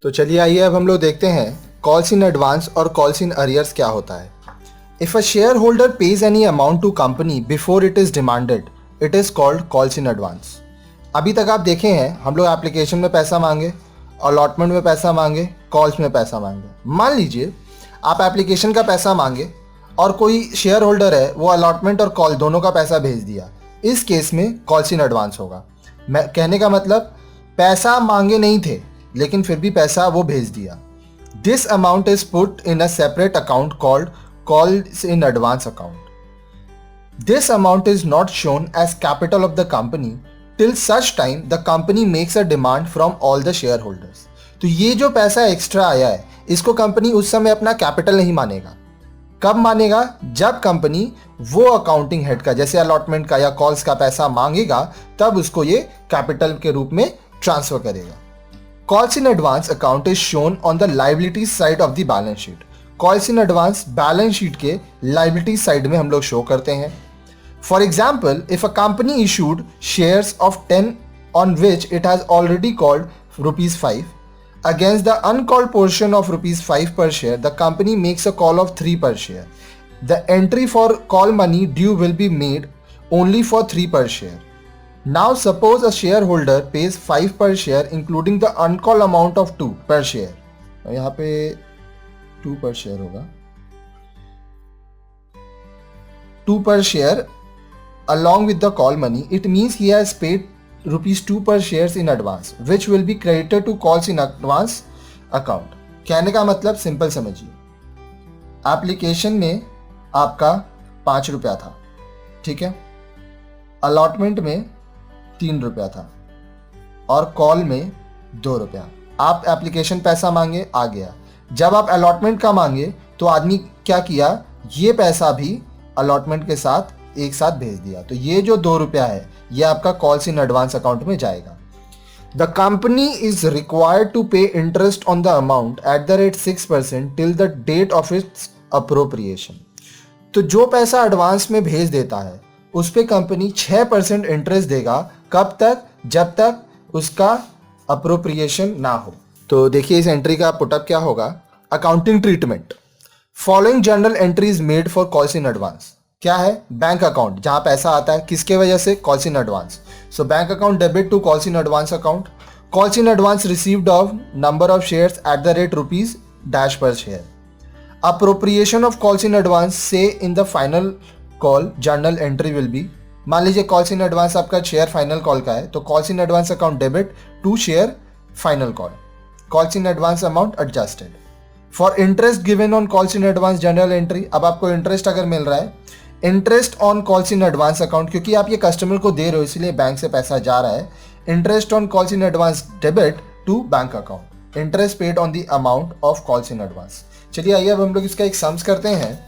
तो चलिए आइए अब हम लोग देखते हैं कॉल्स इन एडवांस और कॉल्स इन अरियर्स क्या होता है। If a share holder pays any amount to company before it is demanded, it is called calls in advance. अभी तक आप देखे हैं हम लोग एप्लीकेशन में पैसा मांगे, अलॉटमेंट में पैसा मांगे, कॉल्स में पैसा मांगे। मान लीजिए आप एप्लीकेशन का पैसा मांगे और कोई शेयर होल्डर है वो अलॉटमेंट और कॉल दोनों का पैसा भेज दिया, इस केस में कॉल्स इन एडवांस होगा। मैं कहने का मतलब पैसा मांगे नहीं थे लेकिन फिर भी पैसा वो भेज दिया। This amount is put in a separate account called calls in advance account. This amount is not shown as capital of the company till such time the company makes a demand from all the share holders. तो ये जो पैसा extra आया है इसको company उस समय अपना कैपिटल नहीं मानेगा। कब मानेगा? जब कंपनी वो अकाउंटिंग हेड का जैसे अलॉटमेंट का या कॉल्स का पैसा मांगेगा तब उसको ये कैपिटल के रूप में ट्रांसफर करेगा। Calls in advance account is shown on the liability side of the balance sheet. Calls in advance balance sheet के लायबिलिटी साइड में हम लोग शो करते हैं। For example, if a company issued shares of 10 on which it has already called ₹5 against the uncalled portion of ₹5 per share, the company makes a call of 3 per share. The entry for call money due will be made only for 3 per share. Now suppose a shareholder pays 5 per share including the uncalled amount of 2 per share. यहाँ पे 2 per share होगा, 2 per share along with the call money. It means he has paid ₹2 per shares in advance which will be credited to calls in advance account. कहने का मतलब simple समझिए, application में आपका ₹5 था, ठीक है, अलॉटमेंट में ₹3 था और कॉल में ₹2। आप एप्लीकेशन पैसा मांगे, आ गया। जब आप अलॉटमेंट का मांगे तो आदमी क्या किया, ये पैसा भी अलॉटमेंट के साथ एक साथ भेज दिया। तो ये जो ₹2 है ये आपका कॉल्स इन एडवांस अकाउंट में जाएगा। The company is required to pay interest on the amount at the rate 6% till the date of its appropriation. तो जो पैसा एडवांस में भेज देता है उस पे कंपनी 6% इंटरेस्ट देगा। कब तक? जब तक उसका अप्रोप्रिएशन ना हो। तो देखिए इस एंट्री का पुटअप क्या होगा। Accounting treatment, following journal entries made for calls in advance. क्या है? बैंक अकाउंट, जहां पैसा आता है किसके वजह से? Calls in advance. So bank account debit to calls in advance account. Calls in advance received of number of shares at the rate ₹डैश per share. Appropriation of calls in advance से in the final call journal entry will be. मान लीजिए calls in advance आपका share final call का है तो calls in advance account debit to share final call. Calls in advance amount adjusted. For interest given on calls in advance journal entry, अब आपको interest अगर मिल रहा है, interest on calls in advance account, क्योंकि आप ये कस्टमर को दे रहे हो इसलिए बैंक से पैसा जा रहा है। Interest on calls in advance debit to bank account. Interest paid on the amount of calls in advance. चलिए आइए अब हम लोग इसका एक सम्स करते हैं।